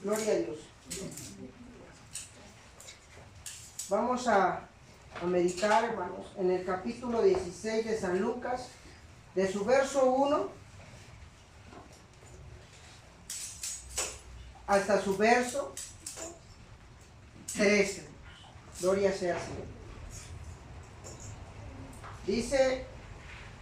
Gloria a Dios. Vamos a meditar, hermanos, en el capítulo 16 de San Lucas, de su verso 1 hasta su verso 13. Gloria sea al Señor. Dice,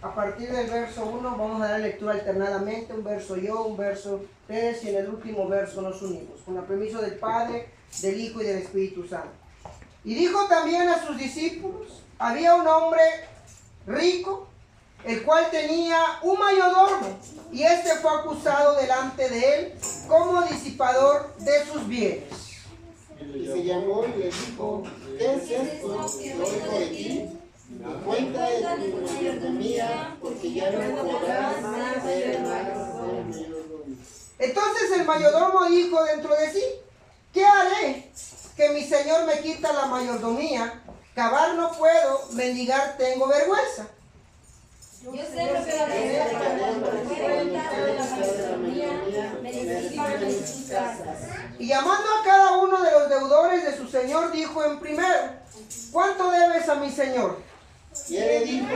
a partir del verso 1, vamos a dar lectura alternadamente, un verso yo, un verso ustedes, y en el último verso nos unimos, con la permiso del Padre, del Hijo y del Espíritu Santo. Y dijo también a sus discípulos, había un hombre rico, el cual tenía un mayordomo, y este fue acusado delante de él como disipador de sus bienes. Y se llamó y le dijo, ¿qué es esto que oigo de ti? Cuenta de tu mayordomía, porque ya no podrás más ser mayordomo. Entonces el mayordomo dijo dentro de sí, ¿qué haré? Que mi señor me quita la mayordomía, cavar no puedo, mendigar tengo vergüenza. Yo sé lo que haré para cuando fuera quitada la mayordomía, me reciban en sus casas. Y llamando a cada uno de los deudores de su señor, dijo en primero, ¿cuánto debes a mi señor? Y él le dijo,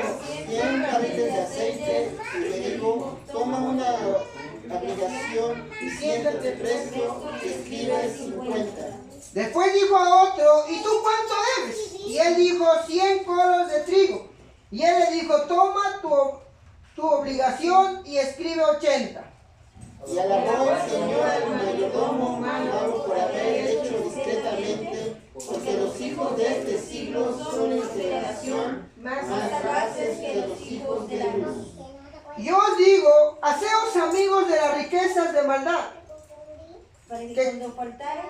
100 barriles de aceite, y le dijo, toma una aplicación y siéntate presto, y escribe 50. Después dijo a otro, ¿y tú cuánto debes? Y él dijo, 100 coros de trigo. Y él le dijo, toma tu obligación y escribe 80. Y alabó el Señor al mayordomo malo por haber hecho discretamente, porque los hijos de este siglo son en generación más rapaces que los hijos de la luz. Yo os digo, haceos amigos de las riquezas de maldad. Para que cuando faltara,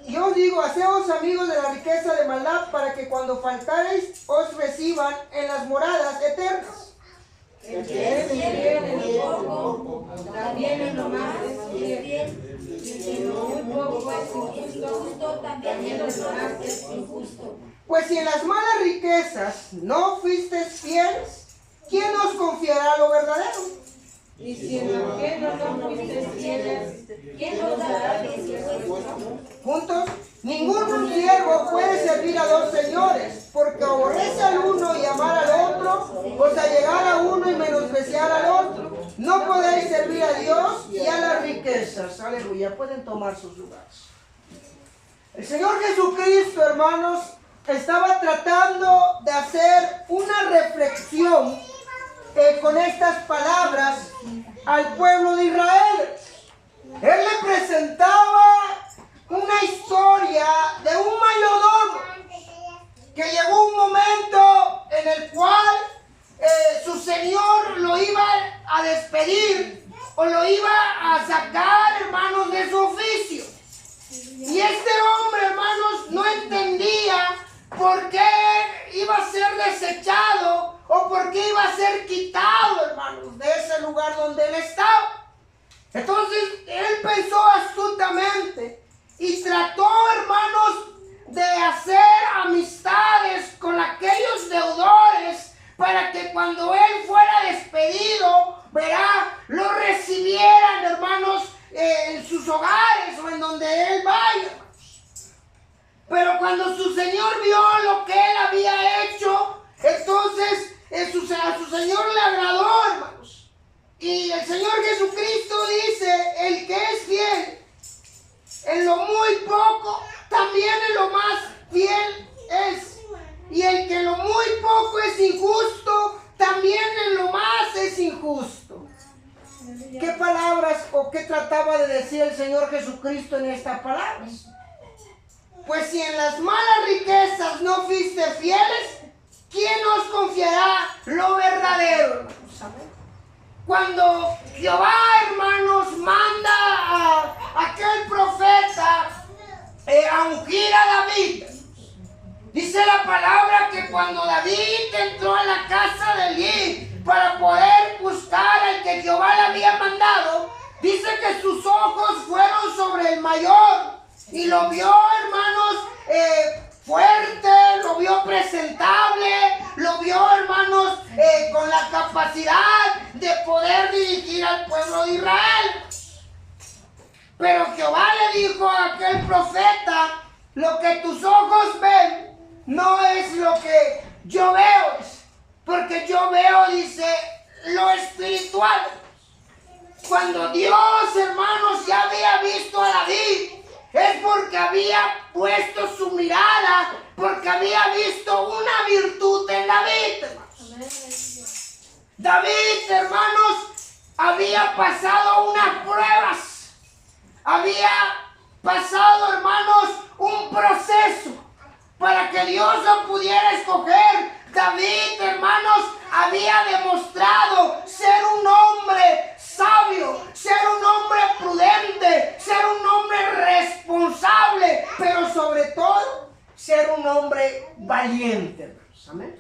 Yo os digo, haceos amigos de la riqueza de maldad, para que cuando faltareis os reciban en las moradas eternas. El que es fiel en lo poco, también en lo más es fiel. Y en lo muy poco es injusto, también en lo más es injusto. Pues si en las malas riquezas no fuisteis fieles, ¿quién os confiará lo verdadero? Y si en lo ajeno no fuisteis fieles, ¿quién os dará lo vuestro? Juntos, ningún siervo puede servir a dos señores, porque aborrece al uno y amar al otro, o sea, llegar a uno y menospreciar al otro. No podéis servir a Dios y a las riquezas. Aleluya, pueden tomar sus lugares. El Señor Jesucristo, hermanos, estaba tratando de hacer una reflexión con estas palabras al pueblo de Israel. Él le presentaba una historia de un mayordomo que llegó un momento en el cual su señor lo iba a despedir o lo iba a sacar, hermanos, de su oficio. Y este hombre, hermanos, no entendía por qué iba a ser desechado o por qué iba a ser quitado, hermanos, de ese lugar donde él estaba. Entonces él pensó astutamente y trató, hermanos, de hacer amistades con aquellos deudores para que cuando él fuera despedido, verá, lo recibieran, hermanos, en sus hogares o en donde él vaya. Pero cuando su señor vio lo que él había hecho, entonces a su señor le agradó, hermanos. Y el Señor Jesucristo dice, el que es fiel en lo muy poco, también en lo más fiel es. Y el que en lo muy poco es injusto, también en lo más es injusto. ¿Qué palabras o qué trataba de decir el Señor Jesucristo en estas palabras? Pues si en las malas riquezas no fuiste fieles, ¿quién os confiará lo verdadero? Cuando Jehová, hermanos, manda a aquel profeta a ungir a David, dice la palabra que cuando David entró a la casa de Elí para poder buscar al que Jehová le había mandado, dice que sus ojos fueron sobre el mayor y lo vio, hermanos, fuerte, lo vio presentable, lo vio, hermanos, con la capacidad de poder dirigir al pueblo de Israel. Pero Jehová le lo que tus ojos ven no es lo que yo veo, porque yo veo, dice, lo espiritual. Cuando Dios, hermanos, ya había visto a David, es porque había puesto su mirada, porque había visto una virtud en David, hermanos. David, hermanos, había pasado unas pruebas, había pasado, hermanos, un proceso para que Dios lo pudiera escoger. David, hermanos, había demostrado ser un hombre sabio, ser un hombre prudente, ser un hombre responsable, pero sobre todo ser un hombre valiente, hermanos. Amén.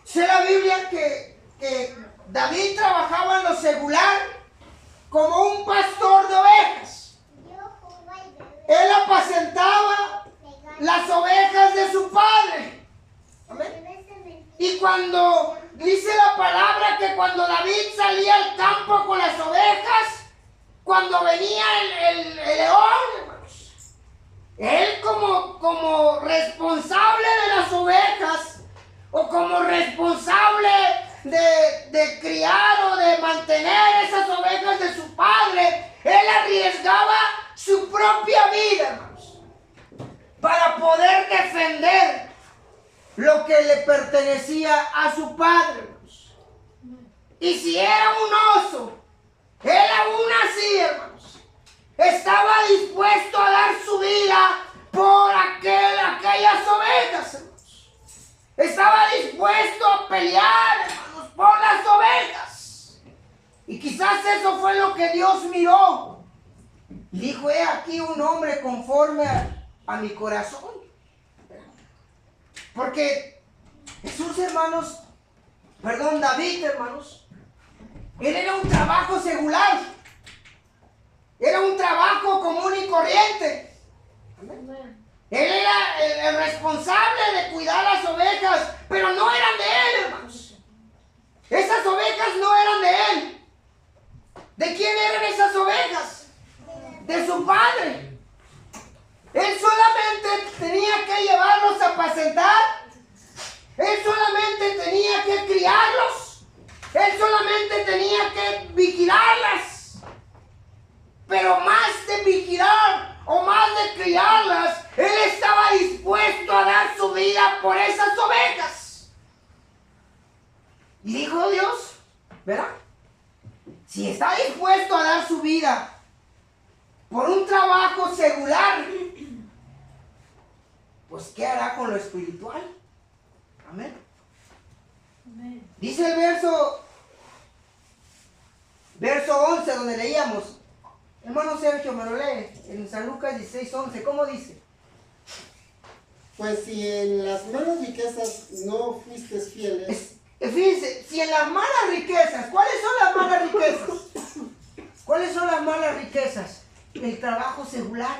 Dice la Biblia que David trabajaba en lo secular como un pastor de ovejas. Él apacentaba las ovejas de su padre. Amén. Y cuando dice la palabra que cuando David salía al campo con las ovejas, cuando venía el león, hermanos, él como responsable de las ovejas o como responsable de criar o de mantener esas ovejas de su padre, él arriesgaba su propia vida, hermanos, para poder defender lo que le pertenecía a su padre, hermanos. Y si era un oso, él aún así, hermanos, estaba dispuesto a dar su vida por aquellas ovejas, hermanos. Estaba dispuesto a pelear, hermanos, por las ovejas. Y quizás eso fue lo que Dios miró. Y dijo, he aquí un hombre conforme a mi corazón. Porque Jesús, hermanos, David, hermanos, él era un trabajo secular. Era un trabajo común y corriente. Él era el responsable de cuidar las ovejas, pero no eran de él, hermanos. Esas ovejas no eran de él. ¿De quién eran esas ovejas? De su padre. Él solamente tenía que llevarlos a apacentar. Él solamente tenía que criarlos. Él solamente tenía que vigilarlas. Pero más de vigilar o más de criarlas, él estaba dispuesto a dar su vida por esas ovejas. Y dijo Dios, ¿verdad? Si está dispuesto a dar su vida por un trabajo secular, pues ¿qué hará con lo espiritual? Amén. Amén. Dice el verso 11 donde leíamos. Hermano Sergio, me lo lee en San Lucas 16:11. ¿Cómo dice? Pues si en las malas riquezas no fuiste fieles. Fíjense, si en las malas riquezas, ¿cuáles son las malas riquezas? ¿Cuáles son las malas riquezas? El trabajo secular.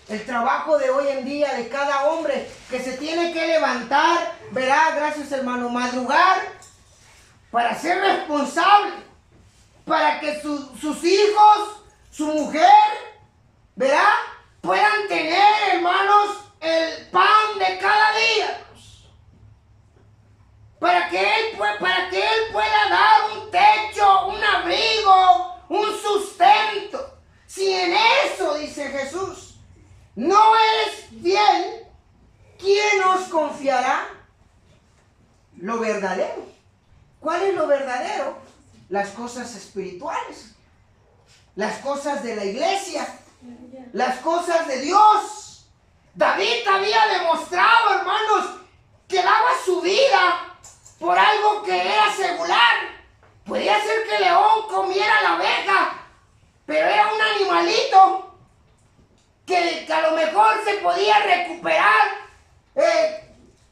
El trabajo de hoy en día de cada hombre que se tiene que levantar, verá, gracias hermano, madrugar para ser responsable, para que sus hijos, su mujer, verá, puedan tener, hermanos, el pan de cada día. Para que él pueda dar un techo, un abrigo, un sustento. Si en eso, dice Jesús, no eres fiel, ¿quién os confiará lo verdadero? ¿Cuál es lo verdadero? Las cosas espirituales, las cosas de la iglesia, las cosas de Dios. David había demostrado, hermanos, que daba su vida por algo que era secular. Podía ser que el león comiera la oveja, pero era un animalito que a lo mejor se podía recuperar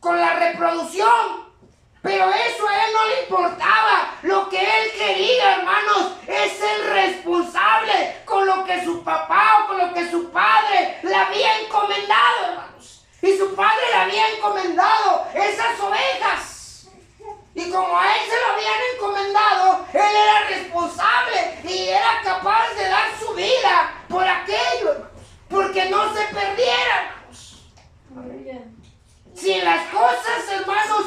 con la reproducción. Pero eso a él no le importaba. Lo que él quería, hermanos, es ser responsable con lo que su papá o con lo que su padre le había encomendado, hermanos. Y su padre le había encomendado esas ovejas. Y como a él se lo habían encomendado, él era responsable y era capaz de dar su vida por aquello, hermanos, porque no se perdiera. Si en las cosas, hermanos,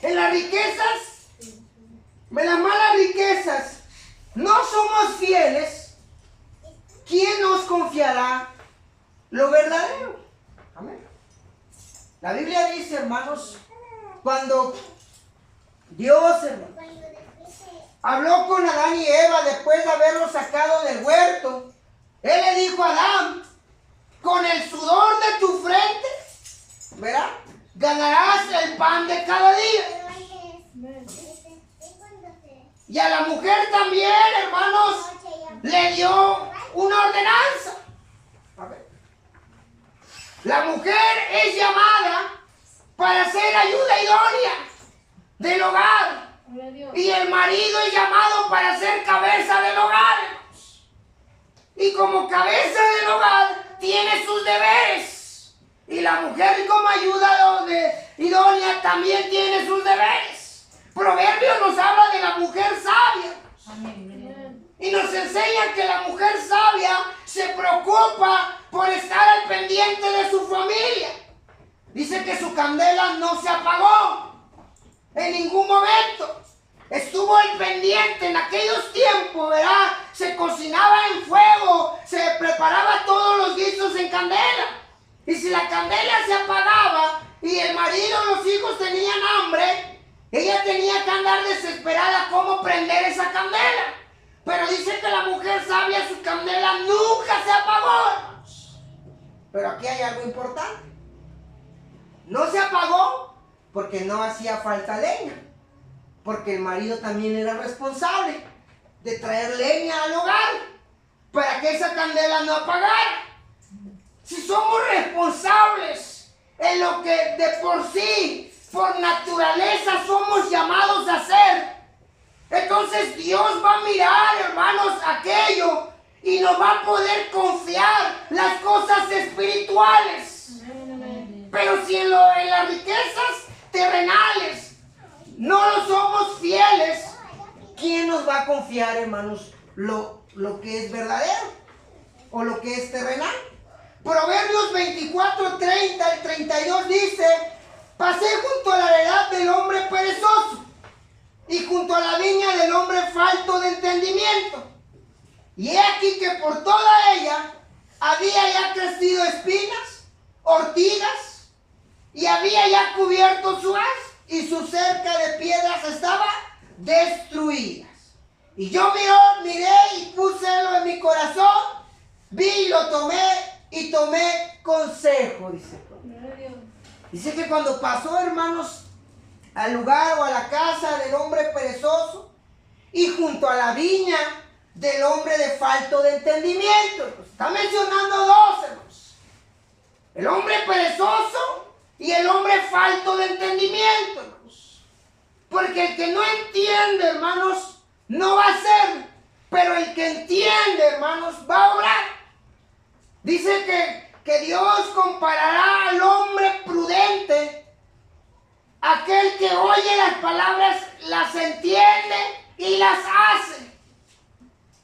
en las riquezas, en las malas riquezas, no somos fieles, ¿quién nos confiará lo verdadero? Amén. La Biblia dice, hermanos, cuando Dios, hermanos, habló con Adán y Eva después de haberlos sacado del huerto, Él le dijo a Adán, con el sudor de tu frente, ¿verdad?, ganarás el pan de cada día. Y a la mujer también, hermanos, le dio una ordenanza. A ver. La mujer es llamada para ser ayuda idónea del hogar. Y el marido es llamado para ser cabeza del hogar. Y como cabeza del hogar tiene sus deberes. Y la mujer como ayuda idónea también tiene sus deberes. Proverbios nos habla de la mujer sabia. Y nos enseña que la mujer sabia se preocupa por estar al pendiente de su familia. Dice que su candela no se apagó en ningún momento. Estuvo al pendiente en aquellos tiempos, ¿verdad? Se cocinaba en fuego, se preparaba todos los guisos en candela. Y si la candela se apagaba y el marido o los hijos tenían hambre, ella tenía que andar desesperada cómo prender esa candela. Pero dice que la mujer sabia, su candela nunca se apagó. Pero aquí hay algo importante. No se apagó porque no hacía falta leña. Porque el marido también era responsable de traer leña al hogar para que esa candela no apagara. Si somos responsables en lo que de por sí, por naturaleza, somos llamados a hacer, entonces Dios va a mirar, hermanos, aquello y nos va a poder confiar las cosas espirituales. Pero si en las riquezas terrenales no lo somos fieles, ¿quién nos va a confiar, hermanos, lo que es verdadero o lo que es terrenal? Proverbios 24, 30 al 32 dice: pasé junto a la heredad del hombre perezoso y junto a la viña del hombre falto de entendimiento. Y he aquí que por toda ella había ya crecido espinas, ortigas, y había ya cubierto su haz, y su cerca de piedras estaba destruidas. Y yo miré y puselo en mi corazón, vi y lo tomé y tomé consejo, dice. Dice que cuando pasó, hermanos, al lugar o a la casa del hombre perezoso y junto a la viña del hombre de falto de entendimiento, pues está mencionando dos, hermanos: el hombre perezoso y el hombre falto de entendimiento, hermanos. Porque el que no entiende, hermanos, no va a hacer, pero el que entiende, hermanos, va a obrar. Dice que Dios comparará al hombre prudente, aquel que oye las palabras, las entiende y las hace.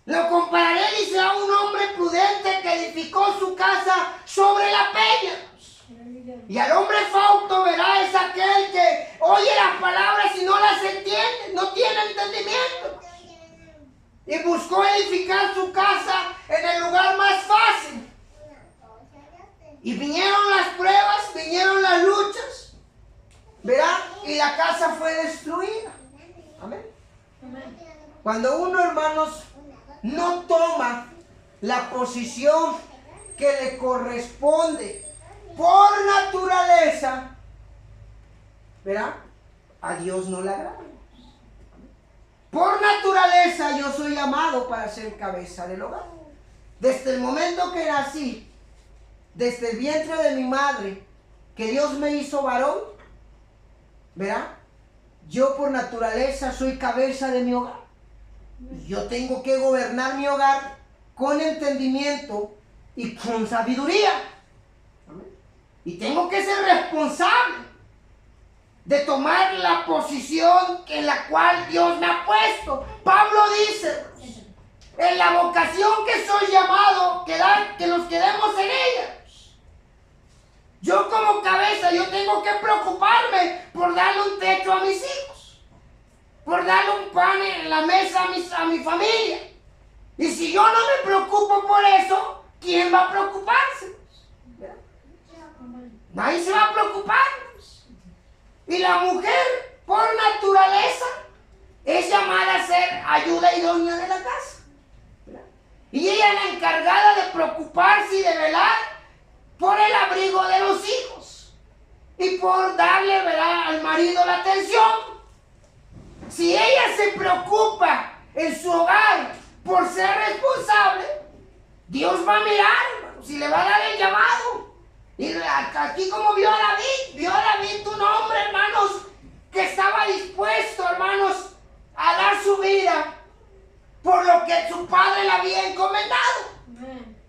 Lo compararé, dice, a un hombre prudente que edificó su casa sobre la peña. Y al hombre fausto, verá, es aquel que oye las palabras y no las entiende, no tiene entendimiento. Y buscó edificar su casa en el lugar más fácil. Y vinieron las pruebas, vinieron las luchas, ¿verdad? Y la casa fue destruida. Amén. Cuando uno, hermanos, no toma la posición que le corresponde por naturaleza, ¿verdad? A Dios no le agrada. Por naturaleza yo soy llamado para ser cabeza del hogar. Desde el momento que nací, desde el vientre de mi madre, que Dios me hizo varón, ¿verdad? Yo por naturaleza soy cabeza de mi hogar. Yo tengo que gobernar mi hogar con entendimiento y con sabiduría. Y tengo que ser responsable de tomar la posición en la cual Dios me ha puesto. Pablo dice en la vocación que soy llamado, que nos quedemos en ella. Yo como cabeza, yo tengo que preocuparme por darle un techo a mis hijos, por darle un pan en la mesa a mi familia. Y si yo no me preocupo por eso, ¿quién va a preocuparse? Nadie se va a preocupar. Y la mujer, por naturaleza, es llamada a ser ayuda idónea de la casa. Y ella es la encargada de preocuparse y de velar por el abrigo de los hijos y por darle, ¿verdad?, al marido la atención. Si ella se preocupa en su hogar por ser responsable, Dios va a mirar, hermano, si le va a dar el llamado. Y aquí como vio a David un hombre, hermanos, que estaba dispuesto, hermanos, a dar su vida por lo que su padre le había encomendado.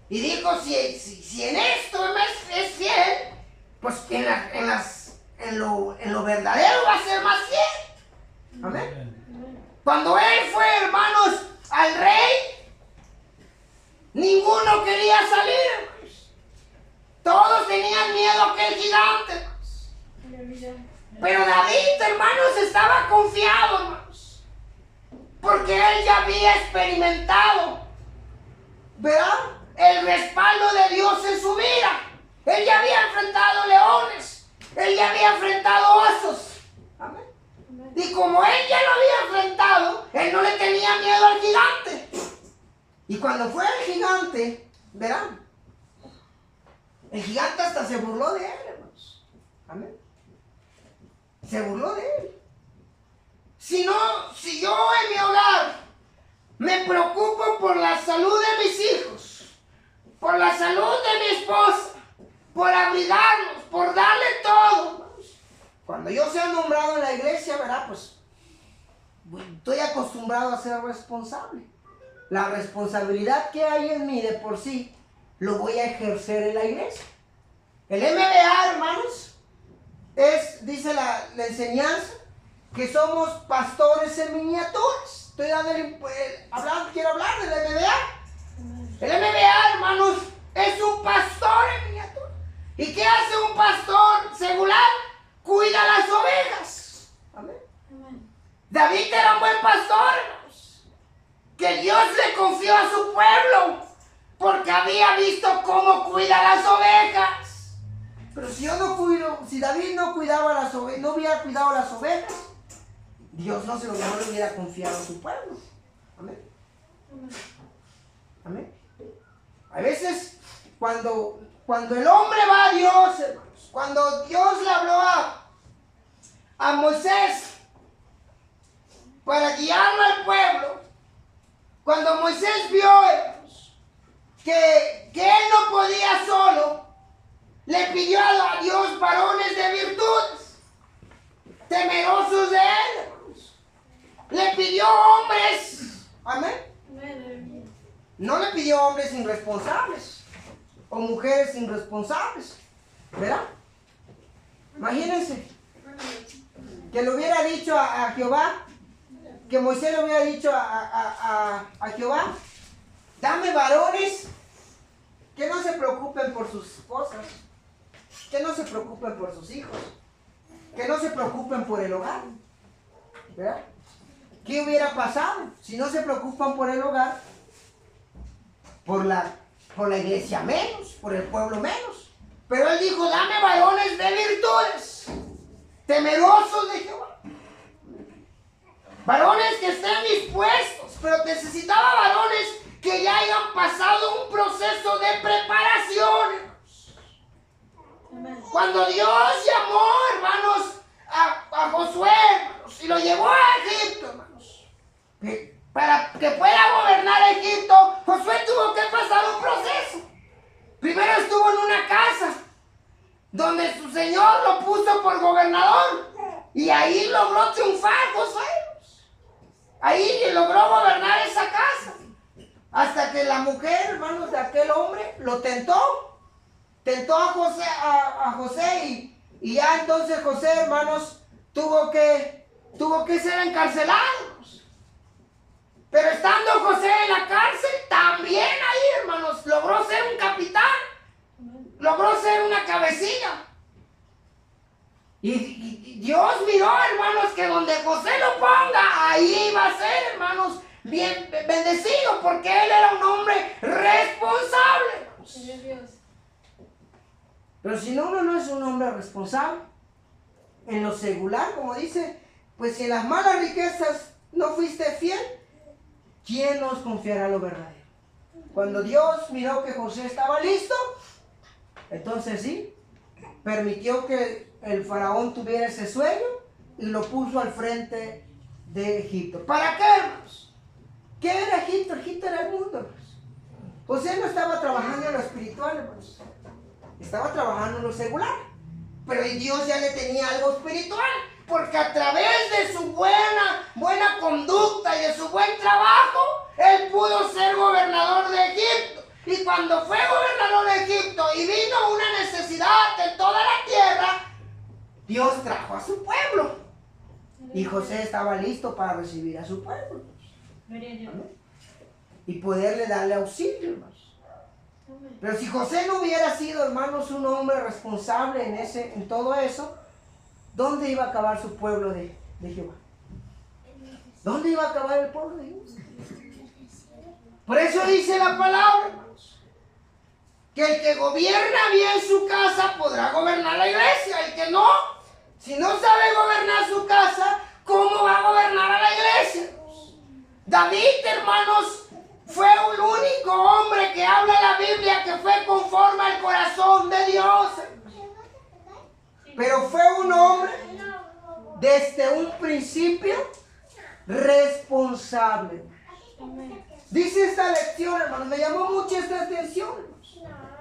Y dijo, si en esto es fiel, pues en lo verdadero va a ser más fiel. Amén. Cuando él fue, hermanos, al rey, ninguno quería salir, hermanos. Todos tenían miedo a aquel gigante, hermanos. Pero David, hermanos, estaba confiado, hermanos, porque él ya había experimentado, ¿verdad?, el respaldo de Dios en su vida. Él ya había enfrentado leones, él ya había enfrentado osos. Amén. Y como él ya lo había enfrentado, él no le tenía miedo al gigante. Y cuando fue el gigante, verán, el gigante hasta se burló de él, hermanos. Amén. Se burló de él. Si yo en mi hogar me preocupo por la salud de mis hijos, por la salud de mi esposa, por abrigarlos, por darle todo, hermanos, cuando yo sea nombrado en la iglesia, ¿verdad?, pues estoy acostumbrado a ser responsable. La responsabilidad que hay en mí de por sí, lo voy a ejercer en la iglesia. El MBA, hermanos, dice la enseñanza, que somos pastores en miniaturas. Quiero hablar del MBA. El MBA, hermanos, es un pastor en miniatura. ¿Y qué hace un pastor secular? Cuida las ovejas. Amén. David era un buen pastor, hermanos, que Dios le confió a su pueblo, porque había visto cómo cuida las ovejas. Pero si David no cuidaba las ovejas, no hubiera cuidado las ovejas, Dios no le hubiera confiado a su pueblo. Amén. Amén. A veces, cuando el hombre va a Dios, hermanos, cuando Dios le habló a Moisés para guiarlo al pueblo, cuando Moisés vio, hermanos, que él no podía solo, le pidió a Dios varones de virtudes, temerosos de él, hermanos. Le pidió hombres, amén. No le pidió hombres irresponsables o mujeres irresponsables, ¿verdad? Imagínense que le hubiera dicho a Jehová, que Moisés le hubiera dicho a Jehová, dame varones que no se preocupen por sus esposas, que no se preocupen por sus hijos, que no se preocupen por el hogar, ¿verdad? ¿Qué hubiera pasado si no se preocupan por el hogar? Por la iglesia menos, por el pueblo menos. Pero él dijo, dame varones de virtudes, temerosos de Jehová. Varones que estén dispuestos, pero necesitaba varones que ya hayan pasado un proceso de preparación. Cuando Dios llamó, hermanos, a Josué, hermanos, y lo llevó a Egipto, hermanos, para que pueda gobernar Egipto, Josué tuvo que pasar un proceso. Primero estuvo en una casa donde su Señor lo puso por gobernador, y ahí logró triunfar Josué. Ahí logró gobernar esa casa, hasta que la mujer, hermanos, de aquel hombre lo tentó a José, y ya entonces José, hermanos, tuvo que ser encarcelado. Pero estando José en la cárcel, también ahí, hermanos, logró ser un capitán. Logró ser una cabecilla. Y Dios miró, hermanos, que donde José lo ponga, ahí va a ser, hermanos, bien bendecido, porque él era un hombre responsable. Pero si no, uno no es un hombre responsable, en lo secular, como dice, pues si en las malas riquezas no fuiste fiel, ¿quién nos confiará lo verdadero? Cuando Dios miró que José estaba listo, entonces sí, permitió que el faraón tuviera ese sueño y lo puso al frente de Egipto. ¿Para qué, hermanos? ¿Qué era Egipto? Egipto era el mundo, hermanos. José no estaba trabajando en lo espiritual, hermanos. Estaba trabajando en lo secular. Pero Dios ya le tenía algo espiritual. Porque a través de su buena conducta y de su buen trabajo, él pudo ser gobernador de Egipto. Y cuando fue gobernador de Egipto y vino una necesidad en toda la tierra, Dios trajo a su pueblo. Y José estaba listo para recibir a su pueblo. Y poderle darle auxilio, hermanos. Pero si José no hubiera sido, hermanos, un hombre responsable en todo eso, ¿dónde iba a acabar su pueblo de Jehová? ¿Dónde iba a acabar el pueblo de Jehová? Por eso dice la palabra, hermanos, que el que gobierna bien su casa podrá gobernar la iglesia. El que no, si no sabe gobernar su casa, ¿cómo va a gobernar a la iglesia? David, hermanos, fue un único hombre que habla en la Biblia que fue conforme al corazón de Dios. Pero fue un hombre desde un principio responsable. Dice esta lección, hermanos, me llamó mucho esta atención,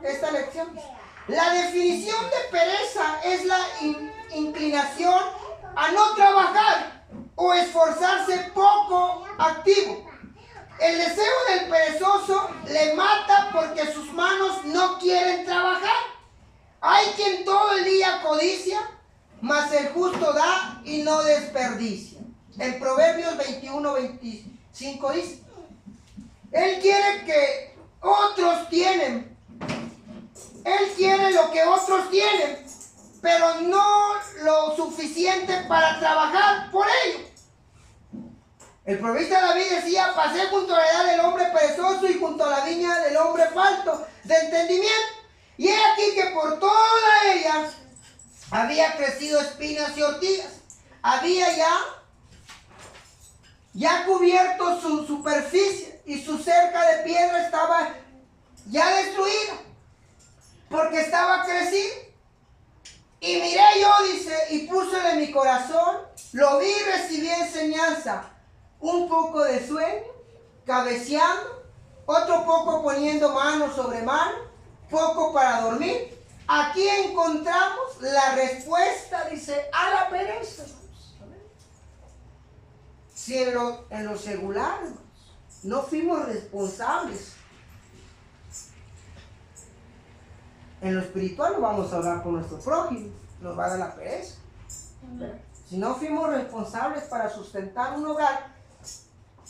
esta lección. La definición de pereza es la inclinación a no trabajar o esforzarse poco activo. El deseo del perezoso le mata porque sus manos no quieren trabajar. Hay quien todo el día codicia, mas el justo da y no desperdicia. En Proverbios 21-25 dice, él quiere que otros tienen. Él quiere lo que otros tienen, pero no lo suficiente para trabajar por ello. El profeta David decía, pasé junto a la edad del hombre perezoso y junto a la viña del hombre falto de entendimiento. Y he aquí que por toda ella había crecido espinas y ortigas. Había ya cubierto su superficie y su cerca de piedra estaba ya destruida, porque estaba crecido. Y miré yo, dice, y puse en mi corazón, lo vi y recibí enseñanza. Un poco de sueño, cabeceando, otro poco poniendo mano sobre mano, poco para dormir. Aquí encontramos la respuesta, dice, a la pereza. Si en lo secular no fuimos responsables, en lo espiritual no vamos a hablar con nuestro prójimo, nos va a dar la pereza. Si no fuimos responsables para sustentar un hogar,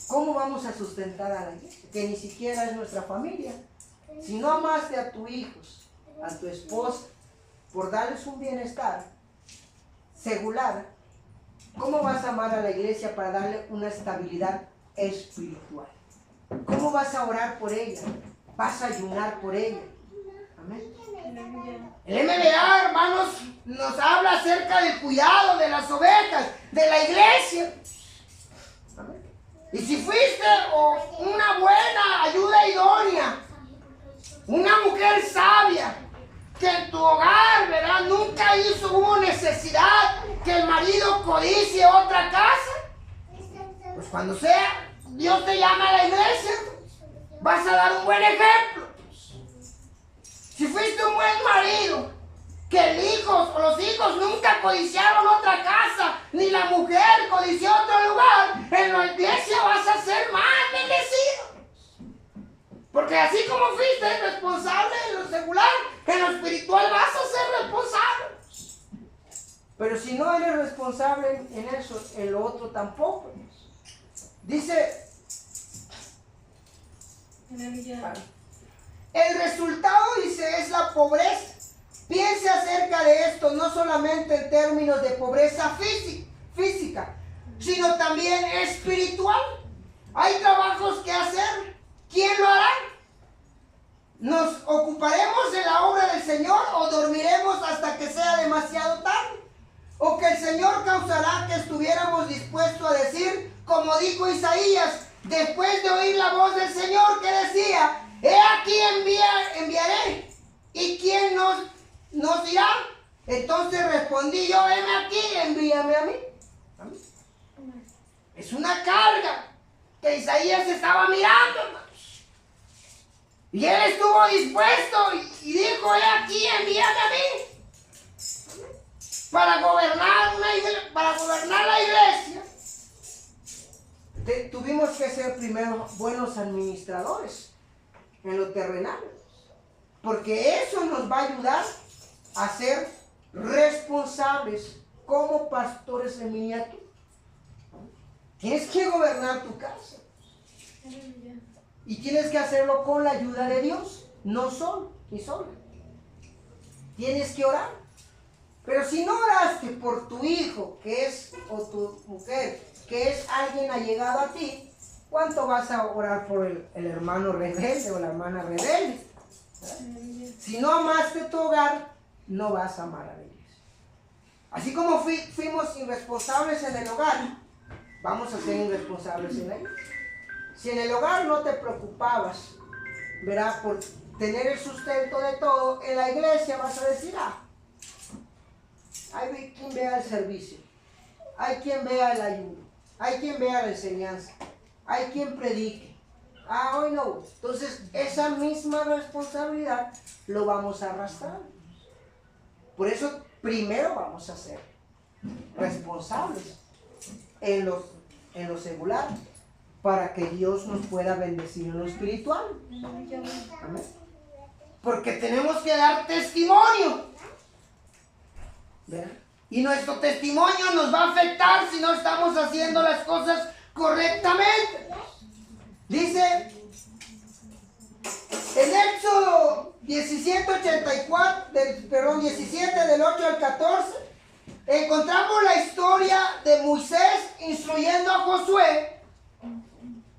¿cómo vamos a sustentar a la iglesia? Que ni siquiera es nuestra familia. Si no amaste a tus hijos, a tu esposa, por darles un bienestar secular, ¿cómo vas a amar a la iglesia para darle una estabilidad espiritual? ¿Cómo vas a orar por ella? ¿Vas a ayunar por ella? Amén. El MBA, hermanos, nos habla acerca del cuidado de las ovejas, de la iglesia. Amén. Y si fuiste una buena ayuda idónea, una mujer sabia, que en tu hogar, ¿verdad?, nunca hubo necesidad que el marido codicie otra casa, pues cuando sea, Dios te llama a la iglesia, vas a dar un buen ejemplo. Si fuiste un buen marido, que los hijos nunca codiciaron otra casa, ni la mujer codició otro lugar, en la iglesia vas a ser más bendecido. Porque así como fuiste responsable en lo secular, en lo espiritual vas a ser responsable. Pero si no eres responsable en eso, en lo otro tampoco. Dice El resultado, dice, es la pobreza. Piense acerca de esto, no solamente en términos de pobreza física, sino también espiritual. Hay trabajos que hacer. ¿Quién lo hará? ¿Nos ocuparemos de la obra del Señor o dormiremos hasta que sea demasiado tarde? ¿O que el Señor causará que estuviéramos dispuestos a decir, como dijo Isaías, después de oír la voz del Señor que decía, he aquí enviaré, y quién nos dirá? Entonces respondí yo, heme aquí, envíame a mí. Es una carga que Isaías estaba mirando, hermanos. Y él estuvo dispuesto y dijo, he aquí, envíame a mí. Para gobernar la iglesia, tuvimos que ser primero buenos administradores en lo terrenal. Porque eso nos va a ayudar a ser responsables como pastores en miniatura. Tienes que gobernar tu casa. Y tienes que hacerlo con la ayuda de Dios. No solo, ni sola. Tienes que orar. Pero si no oraste por tu hijo, o tu mujer, que es alguien allegado a ti, ¿cuánto vas a orar por el hermano rebelde o la hermana rebelde? Si no amaste tu hogar, no vas a amar a la iglesia. Así como fuimos irresponsables en el hogar, vamos a ser irresponsables en la iglesia. Si en el hogar no te preocupabas, verás, por tener el sustento de todo, en la iglesia vas a decir, hay quien vea el servicio, hay quien vea el ayuno, hay quien vea la enseñanza, hay quien predique. Hoy no. Entonces, esa misma responsabilidad lo vamos a arrastrar. Por eso, primero vamos a ser responsables en lo secular, para que Dios nos pueda bendecir en lo espiritual. Amén. Porque tenemos que dar testimonio. ¿Verdad? Y nuestro testimonio nos va a afectar si no estamos haciendo las cosas correctamente. Dice en Éxodo 17 del 8 al 14, encontramos la historia de Moisés instruyendo a Josué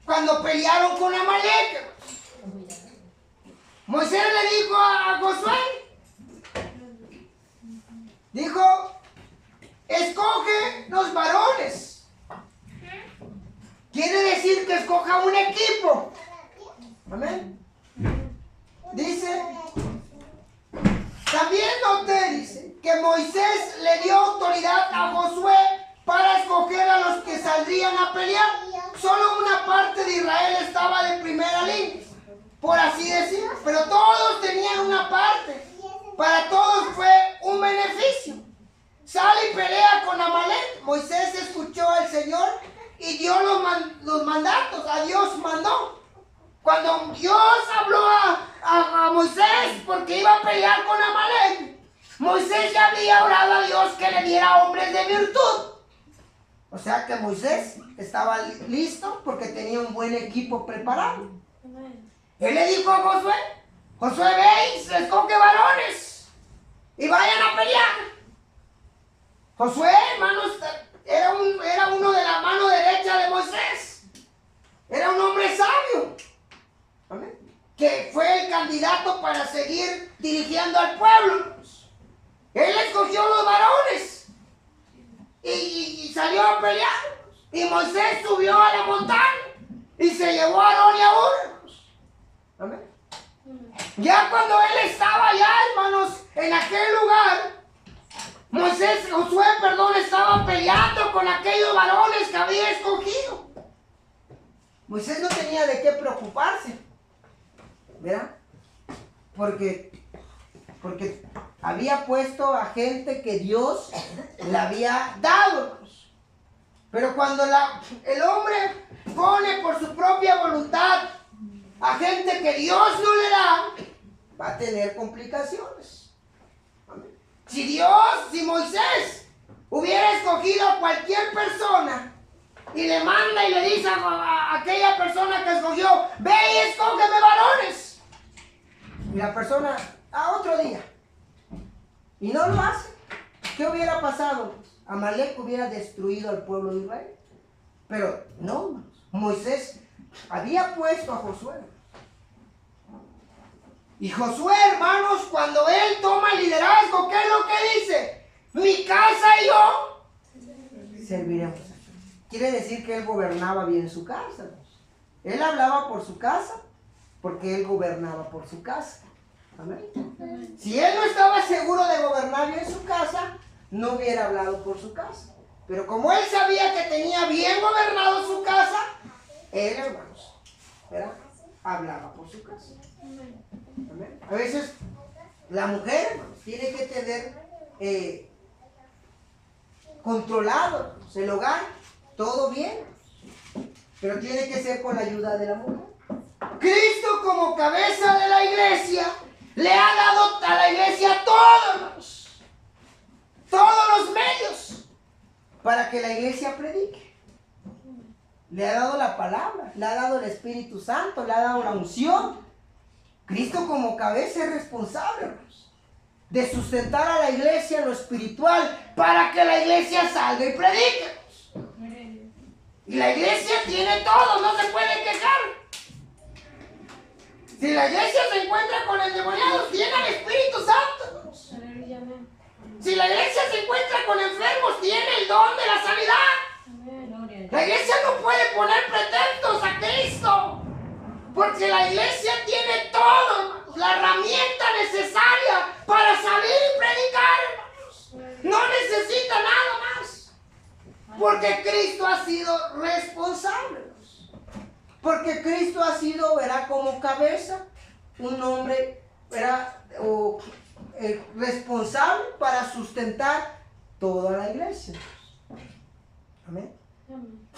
cuando pelearon con Amalek. Moisés le dijo a Josué, dijo, escoge los varones. Quiere decir que escoja un equipo. Amén. Dice, también noté, dice, que Moisés le dio autoridad a Josué para escoger a los que saldrían a pelear. Solo una parte de Israel estaba de primera línea, por así decir, pero todos tenían una parte. Para todos fue un beneficio. Sale y pelea con Amalek. Moisés escuchó al Señor y dio los mandatos. A Dios mandó. Cuando Dios habló a Moisés porque iba a pelear con Amalek, Moisés ya había orado a Dios que le diera hombres de virtud. O sea que Moisés estaba listo porque tenía un buen equipo preparado. Él le dijo a Josué, Josué, ve y escoge varones y vayan a pelear. Josué, hermanos, era uno de la mano derecha de Moisés. Era un hombre sabio. ¿Amén? Que fue el candidato para seguir dirigiendo al pueblo. Él escogió los varones y salió a pelear. Y Moisés subió a la montaña y se llevó a Aarón y a Hur. Amén. Ya cuando él estaba allá, hermanos, en aquel lugar, Josué, estaba peleando con aquellos varones que había escogido. Moisés no tenía de qué preocuparse, ¿verdad? Porque había puesto a gente que Dios le había dado. Pero cuando el hombre pone por su propia voluntad a gente que Dios no le da, va a tener complicaciones. Amén. Si Moisés hubiera escogido a cualquier persona y le manda y le dice a aquella persona que escogió, ve y escógeme varones. Y la persona, a otro día. Y no lo hace. ¿Qué hubiera pasado? Amalek hubiera destruido al pueblo de Israel. Pero no, Moisés había puesto a Josué. Y Josué, hermanos, cuando él toma el liderazgo, ¿qué es lo que dice? Mi casa y yo serviremos. Quiere decir que él gobernaba bien su casa. Él hablaba por su casa, porque él gobernaba por su casa. Amén. Si él no estaba seguro de gobernar bien su casa, no hubiera hablado por su casa. Pero como él sabía que tenía bien gobernado su casa, él, hermanos, ¿verdad?, hablaba por su casa. Amén. A veces la mujer, hermanos, tiene que tener controlado el hogar, todo bien, pero tiene que ser con la ayuda de la mujer. Cristo, como cabeza de la iglesia, le ha dado a la iglesia todos los medios para que la iglesia predique. Le ha dado la palabra, le ha dado el Espíritu Santo, le ha dado la unción. Cristo, como cabeza, es responsable, hermanos, de sustentar a la iglesia en lo espiritual para que la iglesia salga y predique. Y la iglesia tiene todo, no se puede quejar. Si la iglesia se encuentra con el endemoniado, tiene al Espíritu Santo. Si la iglesia se encuentra con enfermos, tiene el don de la sanidad. La iglesia no puede poner pretextos a Cristo, porque la iglesia tiene todo, la herramienta necesaria para salir y predicar, hermanos. No necesita nada más, porque Cristo ha sido responsable. Porque Cristo ha sido, verá, como cabeza, un hombre, verá, responsable para sustentar toda la iglesia. Amén.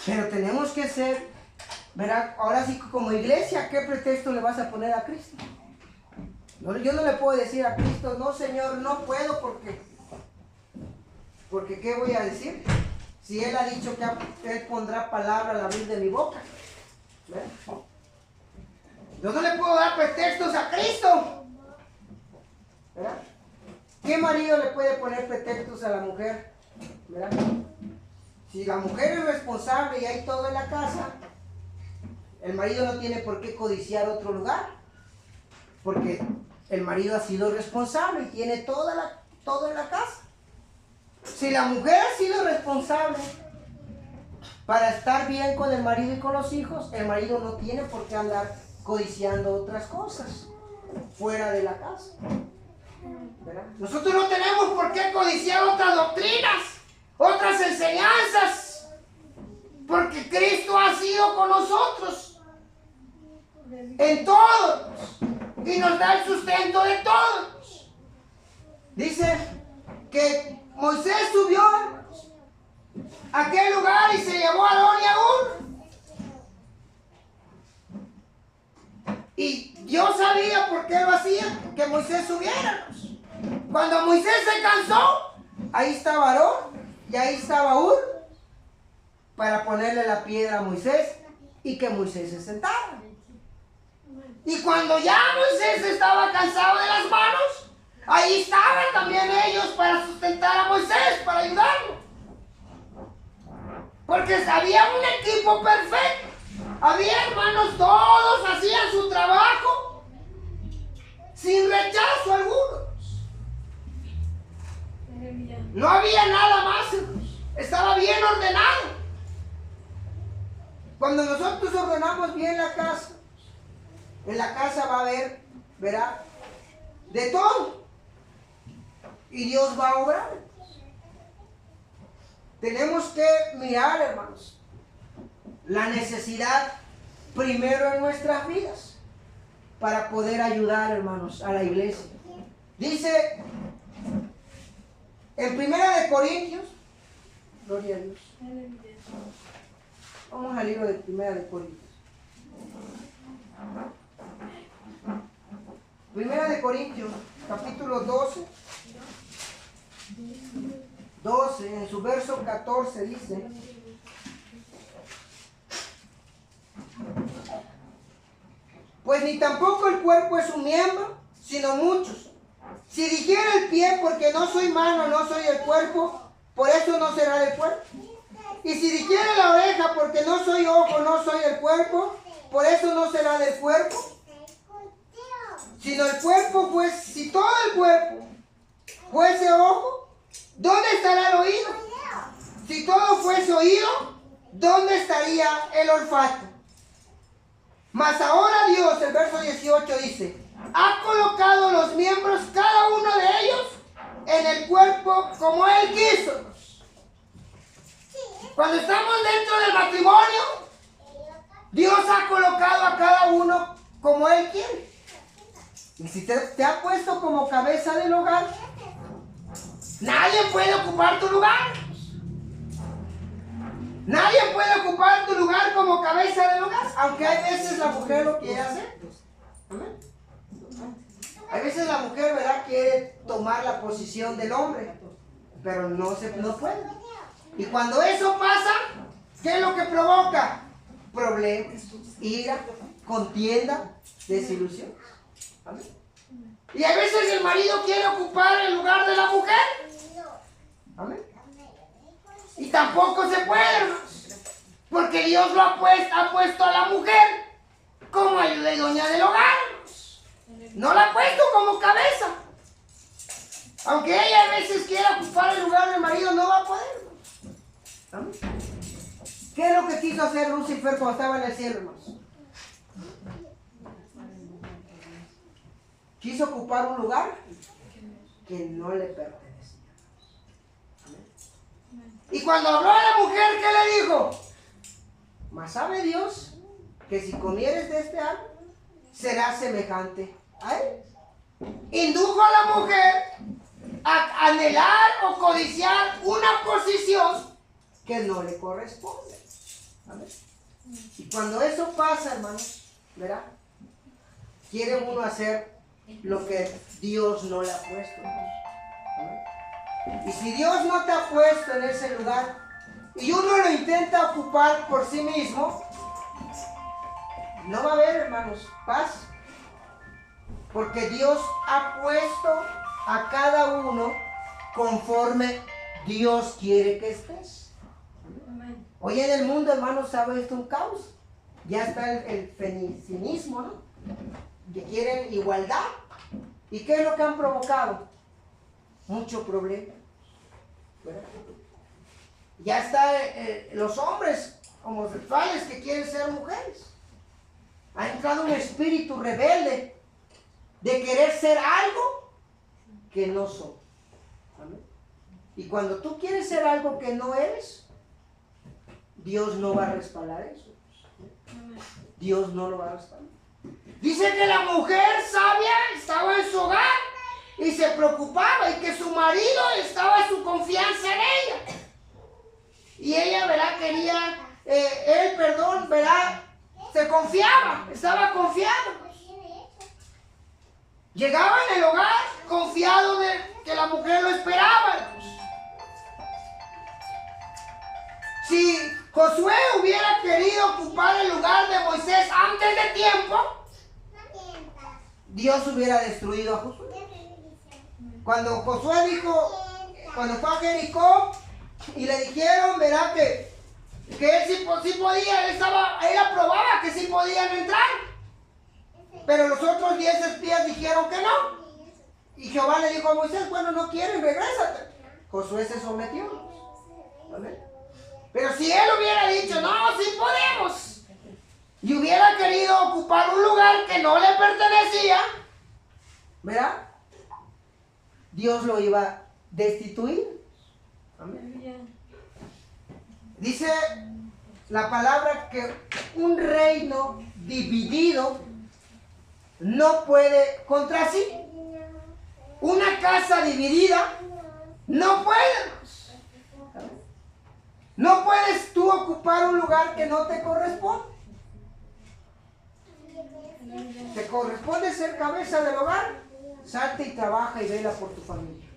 Pero tenemos que ser, verá, ahora sí, como iglesia, ¿qué pretexto le vas a poner a Cristo? Yo no le puedo decir a Cristo, no, Señor, no puedo porque ¿qué voy a decir? Si Él ha dicho que Él pondrá palabra al abrir de mi boca. Yo no le puedo dar pretextos a Cristo. ¿Verdad? ¿Qué marido le puede poner pretextos a la mujer? ¿Verdad? Si la mujer es responsable y hay todo en la casa, el marido no tiene por qué codiciar otro lugar, porque el marido ha sido responsable y tiene todo en la casa. Si la mujer ha sido responsable para estar bien con el marido y con los hijos, el marido no tiene por qué andar codiciando otras cosas fuera de la casa. ¿Verdad? Nosotros no tenemos por qué codiciar otras doctrinas, otras enseñanzas, porque Cristo ha sido con nosotros en todos y nos da el sustento de todos. Dice que Moisés subió a aquel lugar y se llevó a Aarón y a Hur. Y Dios sabía por qué lo hacía, que Moisés subiera. Cuando Moisés se cansó, ahí estaba Aarón y ahí estaba Hur para ponerle la piedra a Moisés y que Moisés se sentara. Y cuando ya Moisés estaba cansado de las manos, ahí estaban también ellos para sustentar a Moisés, para ayudarlo. Porque había un equipo perfecto. Había hermanos, todos hacían su trabajo sin rechazo alguno. No había nada más, hermanos. Estaba bien ordenado. Cuando nosotros ordenamos bien la casa, en la casa va a haber, verá, de todo. Y Dios va a obrar. Tenemos que mirar, hermanos, la necesidad primero en nuestras vidas para poder ayudar, hermanos, a la iglesia. Dice en 1 Corintios, gloria a Dios. Vamos al libro de 1 Corintios. 1 Corintios, capítulo 12, en su verso 14 dice: Pues ni tampoco el cuerpo es un miembro, sino muchos. Si dijera el pie, porque no soy mano, no soy el cuerpo, por eso no será del cuerpo. Y si dijera la oreja, porque no soy ojo, no soy el cuerpo, por eso no será del cuerpo. Sino el cuerpo, pues, si todo el cuerpo fuese ojo, ¿dónde estará el oído? Si todo fuese oído, ¿dónde estaría el olfato? Mas ahora Dios, el verso 18 dice, ha colocado los miembros, cada uno de ellos, en el cuerpo como Él quiso. Cuando estamos dentro del matrimonio, Dios ha colocado a cada uno como Él quiere. Y si te ha puesto como cabeza del hogar, nadie puede ocupar tu lugar. Nadie puede ocupar tu lugar como cabeza del hogar, aunque hay veces la mujer lo quiere hacer. ¿Amén? Hay veces la mujer, ¿verdad?, quiere tomar la posición del hombre, pero no puede. Y cuando eso pasa, ¿qué es lo que provoca? Problemas, ira, contienda, desilusión. ¿Amén? Y a veces el marido quiere ocupar el lugar de la mujer. ¿Amén? Y tampoco se puede, hermanos, porque Dios lo ha puesto a la mujer como ayuda idónea del hogar. No la ha puesto como cabeza. Aunque ella a veces quiera ocupar el lugar del marido, no va a poder. ¿Amén? ¿Qué es lo que quiso hacer Lucifer cuando estaba en el cielo, hermanos? Quiso ocupar un lugar que no le pertenecía. Y cuando habló a la mujer, ¿qué le dijo? Mas sabe Dios que si comieres de este árbol, serás semejante a él. Indujo a la mujer a anhelar o codiciar una posición que no le corresponde. ¿Amén? Y cuando eso pasa, hermanos, ¿verdad? Quiere uno hacer lo que Dios no le ha puesto. ¿Amén? Y si Dios no te ha puesto en ese lugar y uno lo intenta ocupar por sí mismo, no va a haber, hermanos, paz. Porque Dios ha puesto a cada uno conforme Dios quiere que estés. Hoy en el mundo, hermanos, sabe esto un caos. Ya está el feminismo, ¿no? Que quieren igualdad. ¿Y qué es lo que han provocado? Mucho problema, ¿verdad? Ya está los hombres homosexuales que quieren ser mujeres. Ha entrado un espíritu rebelde de querer ser algo que no son. ¿Amén? Y cuando tú quieres ser algo que no eres, Dios no va a respaldar eso. Dios no lo va a respaldar. Dice que la mujer sabia estaba en su hogar y se preocupaba y que su marido estaba su confianza en ella. Y ella, ¿verdad?, quería, ¿verdad?, se confiaba, estaba confiado. Llegaba en el hogar confiado de que la mujer lo esperaba. Si Josué hubiera querido ocupar el lugar de Moisés antes de tiempo, Dios hubiera destruido a Josué. Cuando Josué dijo, cuando fue a Jericó y le dijeron, ¿verdad?, que él sí podía, él aprobaba que sí podían entrar. Pero los otros 10 espías dijeron que no. Y Jehová le dijo a Moisés, bueno, no quieren, regrésate. Josué se sometió. ¿Vale? Pero si él hubiera dicho, no, sí podemos, y hubiera querido ocupar un lugar que no le pertenecía, ¿verdad?, Dios lo iba a destituir. Amén. Dice la palabra que un reino dividido no puede contra sí. Una casa dividida no puede. No puedes tú ocupar un lugar que no te corresponde. Te corresponde ser cabeza del hogar. Salte y trabaja y vela por tu familia.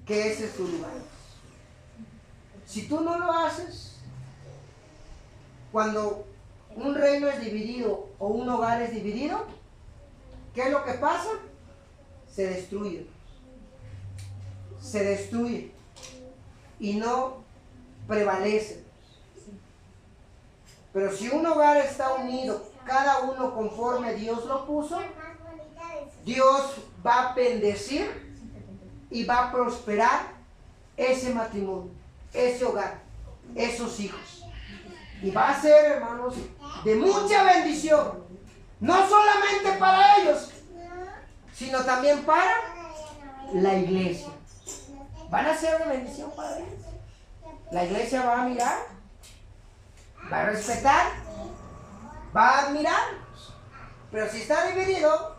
Que ese es tu lugar. Si tú no lo haces, cuando un reino es dividido o un hogar es dividido, ¿qué es lo que pasa? Se destruye. Se destruye. Y no prevalece. Pero si un hogar está unido, cada uno conforme Dios lo puso, Dios va a bendecir y va a prosperar ese matrimonio, ese hogar, esos hijos. Y va a ser, hermanos, de mucha bendición. No solamente para ellos, sino también para la iglesia. Van a ser de bendición para ellos. La iglesia va a mirar, va a respetar, va a admirar. Pero si está dividido,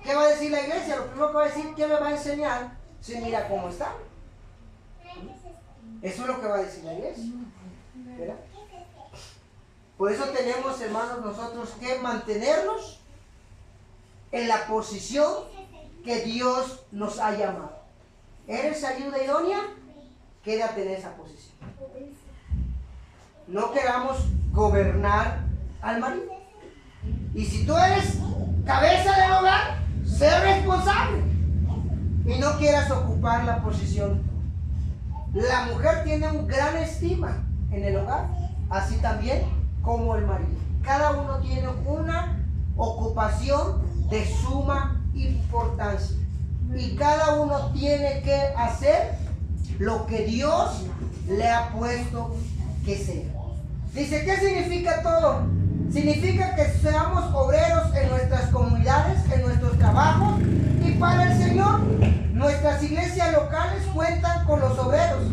¿qué va a decir la iglesia? Lo primero que va a decir, ¿qué me va a enseñar? Si mira cómo está. Eso es lo que va a decir la iglesia. ¿Verdad? Por eso tenemos, hermanos, nosotros que mantenernos en la posición que Dios nos ha llamado. ¿Eres ayuda idónea? Quédate en esa posición. No queramos gobernar al marido. Y si tú eres cabeza del hogar, sé responsable. Y no quieras ocupar la posición. La mujer tiene un gran estima en el hogar, así también como el marido. Cada uno tiene una ocupación de suma importancia. Y cada uno tiene que hacer lo que Dios le ha puesto que sea. Dice, ¿qué significa todo? Significa que seamos obreros en nuestras comunidades, en nuestros trabajos y para el Señor. Nuestras iglesias locales cuentan con los obreros.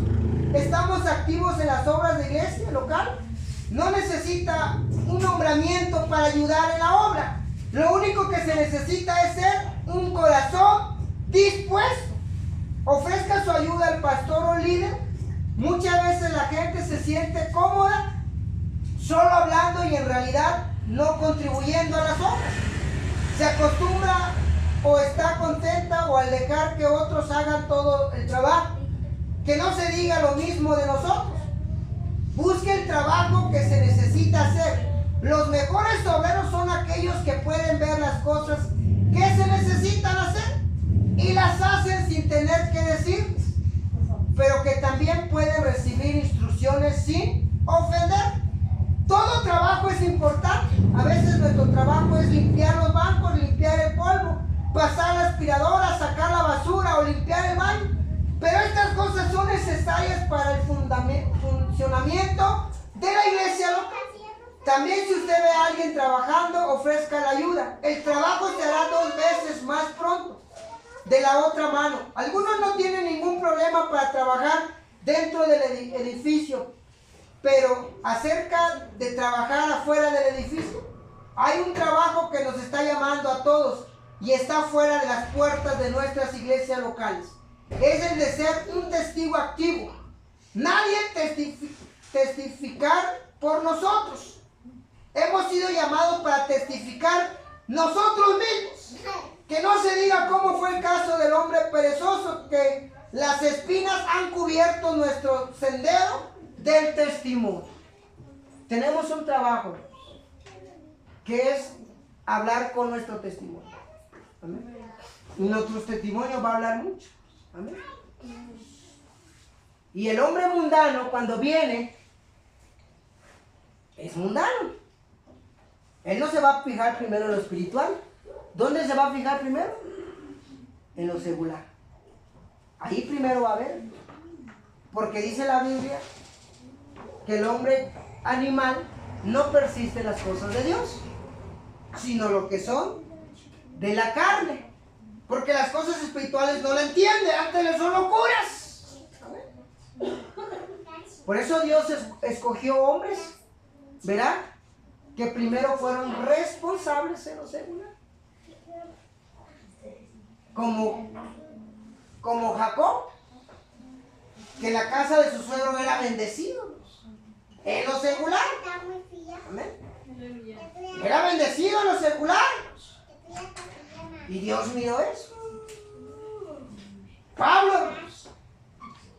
Estamos activos en las obras de iglesia local. No necesita un nombramiento para ayudar en la obra. Lo único que se necesita es ser un corazón dispuesto. Ofrezca su ayuda al pastor o líder. Muchas veces la gente se siente cómoda solo hablando y en realidad no contribuyendo a las obras. Se acostumbra o está contenta o al dejar que otros hagan todo el trabajo. Que no se diga lo mismo de nosotros. Busque el trabajo que se necesita hacer. Los mejores obreros son aquellos que pueden ver las cosas que se necesitan hacer y las hacen sin tener que decir, pero que también pueden recibir instrucciones sin ofender. Todo trabajo es importante. A veces nuestro trabajo es limpiar los bancos, limpiar el polvo, pasar la aspiradora, sacar la basura o limpiar el baño. Pero estas cosas son necesarias para el funcionamiento de la iglesia local. También si usted ve a alguien trabajando, ofrezca la ayuda. El trabajo se hará 2 veces más pronto de la otra mano. Algunos no tienen ningún problema para trabajar dentro del edificio, pero acerca de trabajar afuera del edificio, hay un trabajo que nos está llamando a todos y está fuera de las puertas de nuestras iglesias locales. Es el de ser un testigo activo. Nadie testificar por nosotros. Hemos sido llamados para testificar nosotros mismos. Que no se diga cómo fue el caso del hombre perezoso, que las espinas han cubierto nuestro sendero del testimonio. Tenemos un trabajo que es hablar con nuestro testimonio. Amén. Y nuestro testimonio va a hablar mucho. Amén. Y el hombre mundano, cuando viene, es mundano. Él no se va a fijar primero en lo espiritual. ¿Dónde se va a fijar primero? En lo secular. Ahí primero va a ver. Porque dice la Biblia que el hombre animal no persiste en las cosas de Dios, sino lo que son de la carne. Porque las cosas espirituales no la entiende, antes le son locuras. ¿Amén? Por eso Dios escogió hombres, ¿verdad? Que primero fueron responsables en lo secular. Como Jacob, que la casa de su suegro era bendecido en lo secular. Amén. Era bendecido en lo secular. Y Dios miró eso. Pablo,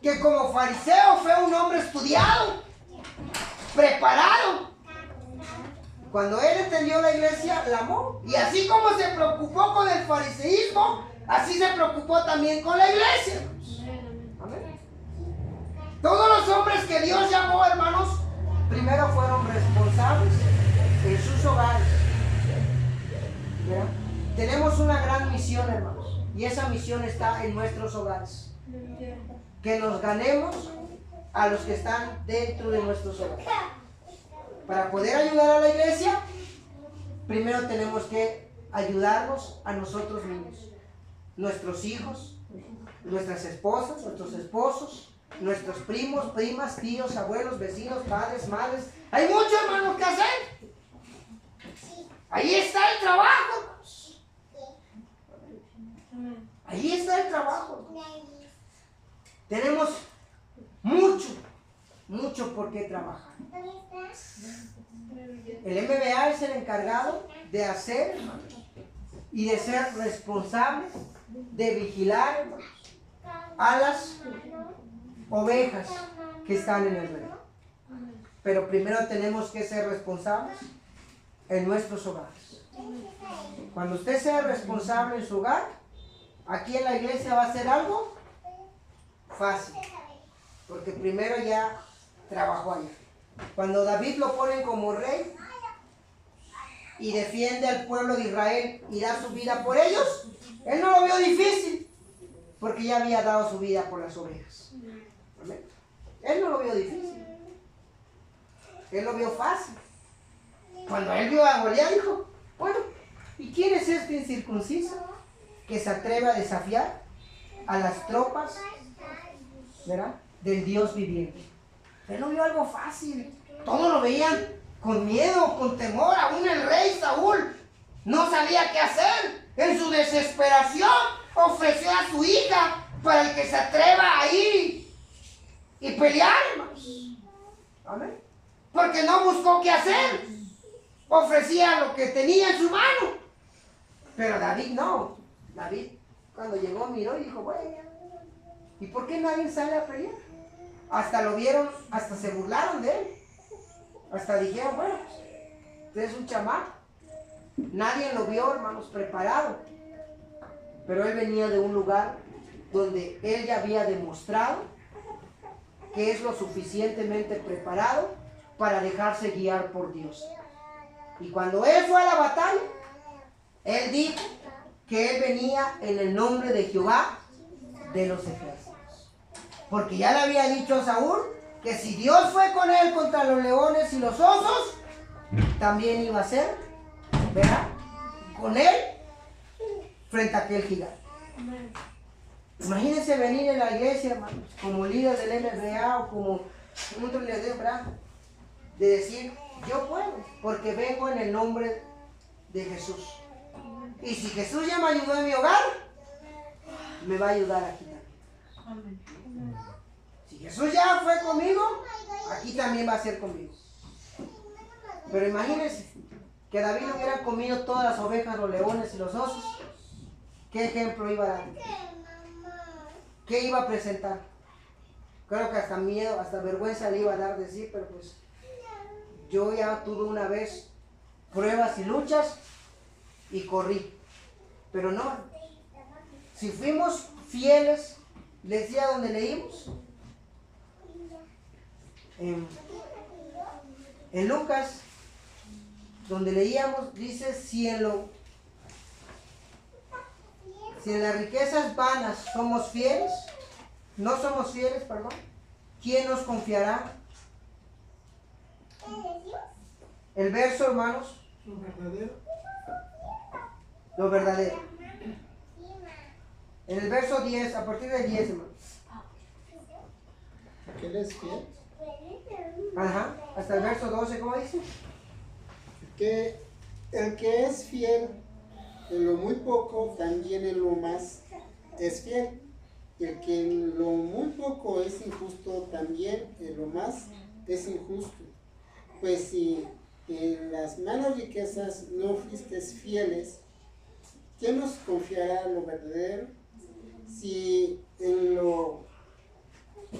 que como fariseo fue un hombre estudiado, preparado, Cuando Él entendió la iglesia, la amó. Y así como se preocupó con el fariseísmo, así se preocupó también con la iglesia. Amén. Todos los hombres que Dios llamó, hermanos, primero fueron responsables en sus hogares. ¿Verdad? Tenemos una gran misión, hermanos, y esa misión está en nuestros hogares. Que nos ganemos a los que están dentro de nuestros hogares. Para poder ayudar a la iglesia, primero tenemos que ayudarnos a nosotros mismos, nuestros hijos, nuestras esposas, nuestros esposos, nuestros primos, primas, tíos, abuelos, vecinos, padres, madres. Hay mucho, hermanos, que hacer. Ahí está el trabajo, hermanos. Ahí está el trabajo. Tenemos mucho por qué trabajar. El MBA es el encargado de hacer, hermanos, y de ser responsable de vigilar, hermanos, a las ovejas que están en el reino. Pero primero tenemos que ser responsables en nuestros hogares. Cuando usted sea responsable en su hogar, aquí en la iglesia va a ser algo fácil, porque primero ya trabajó allá. Cuando David lo ponen como rey y defiende al pueblo de Israel y da su vida por ellos, él no lo vio difícil, porque ya había dado su vida por las ovejas. ¿Amén? Él no lo vio difícil, él lo vio fácil. Cuando él vio a Goliat, dijo, bueno, ¿y quién es este incircunciso que se atreve a desafiar a las tropas, ¿verdad?, del Dios viviente? Él no vio algo fácil. Todos lo veían con miedo, con temor. Aún el rey Saúl no sabía qué hacer. En su desesperación ofreció a su hija para el que se atreva a ir y pelear, hermanos. Amén. Porque no buscó qué hacer. Ofrecía lo que tenía en su mano. Pero David no. David, cuando llegó, miró y dijo, bueno, ¿y por qué nadie sale a pelear? Hasta lo vieron, hasta se burlaron de él. Hasta dijeron, bueno, usted es un chamaco. Nadie lo vio, hermanos, preparado. Pero él venía de un lugar donde él ya había demostrado que es lo suficientemente preparado para dejarse guiar por Dios. Y cuando él fue a la batalla, él dijo que él venía en el nombre de Jehová de los ejércitos. Porque ya le había dicho a Saúl que si Dios fue con él contra los leones y los osos, también iba a ser, ¿verdad?, con él frente a aquel gigante. Imagínense venir en la iglesia, hermanos, como líder del MBA o como un líder, ¿verdad?, de decir, yo puedo, porque vengo en el nombre de Jesús. Y si Jesús ya me ayudó en mi hogar, me va a ayudar aquí también. Si Jesús ya fue conmigo, aquí también va a ser conmigo. Pero imagínense que David hubiera comido todas las ovejas, los leones y los osos. ¿Qué ejemplo iba a dar? ¿Qué iba a presentar? Creo que hasta miedo, hasta vergüenza le iba a dar decir, pero pues yo ya tuve una vez pruebas y luchas y corrí. Pero no, si fuimos fieles, les decía donde leímos, en Lucas, donde leíamos, dice, si en las riquezas vanas somos fieles, no somos fieles, perdón, ¿quién nos confiará? El verso, hermanos, lo verdadero. En el verso 10, a partir del 10, hermanos. ¿Qué él es fiel? Ajá, hasta el verso 12, ¿cómo dice? Que el que es fiel en lo muy poco, también en lo más es fiel. Y el que en lo muy poco es injusto, también en lo más es injusto. Pues si en las malas riquezas no fuiste fieles, ¿quién nos confiará lo verdadero? Si en lo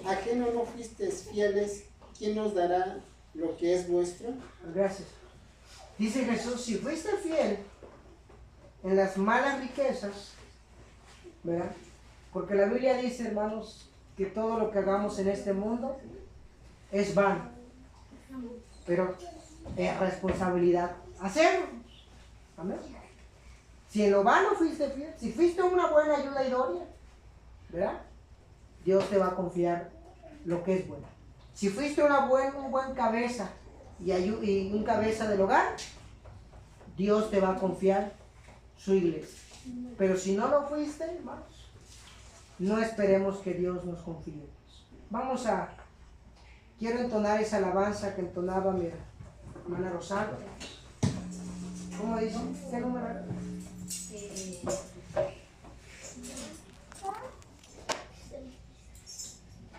ajeno no fuiste fieles, ¿quién nos dará lo que es vuestro? Gracias. Dice Jesús, si fuiste fiel en las malas riquezas, ¿verdad? Porque la Biblia dice, hermanos, que todo lo que hagamos en este mundo es vano. Pero es responsabilidad hacerlo. Amén. Si en lo vano fuiste fiel, si fuiste una buena ayuda idónea, ¿verdad? Dios te va a confiar lo que es bueno. Si fuiste un buen cabeza y un cabeza del hogar, Dios te va a confiar su iglesia. Pero si no lo fuiste, hermanos, no esperemos que Dios nos confíe. Quiero entonar esa alabanza que entonaba mi hermana Rosario. ¿Cómo dice? ¿Qué número era?